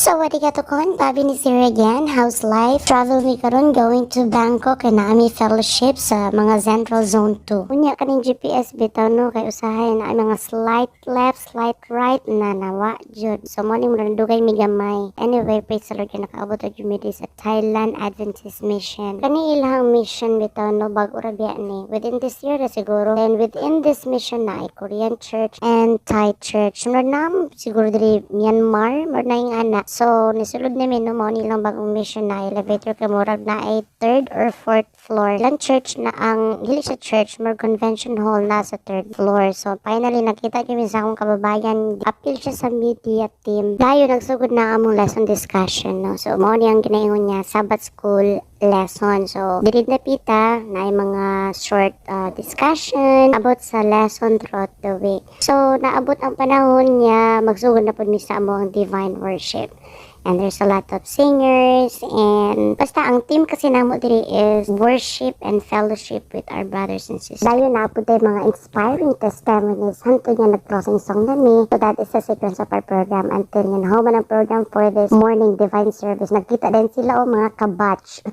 So what ka tukon? Babi ni Sir again. How's life? Travel mi karon going to Bangkok and naami fellowship sa mga Central Zone 2. Unya kaning GPS bitaw no kay usahay na ay mga slight left, slight right na nawa jud. So mo ni murag dugay mi gamay. Anyway, praise the Lord kay nakaabot og jud sa Thailand Adventist Mission. Kani ilang mission bitaw no bag-o ra biya ni within this year na siguro. And within this mission na ay Korean church and Thai church. Murag nam siguro diri Myanmar, murag na yung anak. So, nisulod namin no mo nilang bagong mission na elevator kay murag na ay third or fourth floor. Ilang church na ang dili sa church, more convention hall na sa third floor. So, finally nakita kami sa akong kababayan. Appeal siya sa media team. Dayo nagsugod na among lesson discussion. No? So, mo niyang ginaingon niya Sabbath school lesson. So, dili na pita na ay mga short discussion about sa lesson throughout the week. So, naabot ang panahon niya magsugod na po mi sa among divine worship. And there's a lot of singers and basta ang team kasi namo diri is worship and fellowship with our brothers and sisters. Dayon na po tayo mga inspiring testimonies hanto nga nag-closing song nami. So that is the sequence of our program until nga nahuman ang program for this morning divine service. Nagkita din sila o mga kabatch.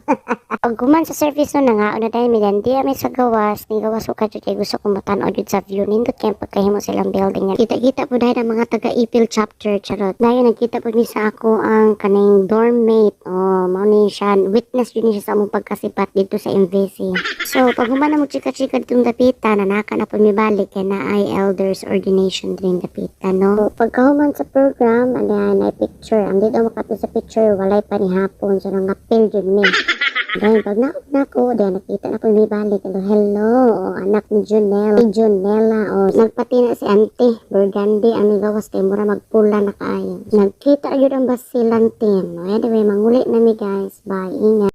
Pag guman sa service no na nga, ano dahil midan di kami sa gawas, ni gawas ko kadyo kay gusto kong matanaw dyan sa view. Nindot kaya pagkahimo silang building yan. Kita-kita po dahil ang mga taga-Ipil chapter, charot. Dahil nagkita po mi sa ako ang kaning dorm mate. Mauni siya, witness yun siya sa among pagkasipat dito sa MVC. So, pag human na mo chika-chika ditong dapita, nanaka na po mi balik kaya na ay elders ordination din dapita, no? So, pagkahuman sa program, ano ay picture. Ang dito makapit sa picture, walay pa ni hapon. So, nangapil yun mi. Dahil pag naok na ko, dahil nakita na po may balik. Hello, anak ni Junella, nagpati na si Auntie Burgundy, ang gawas kay mura magpula na kaayo. Nagkita yun ang basilan team. Anyway, manguli na mi guys. Bye, ingat.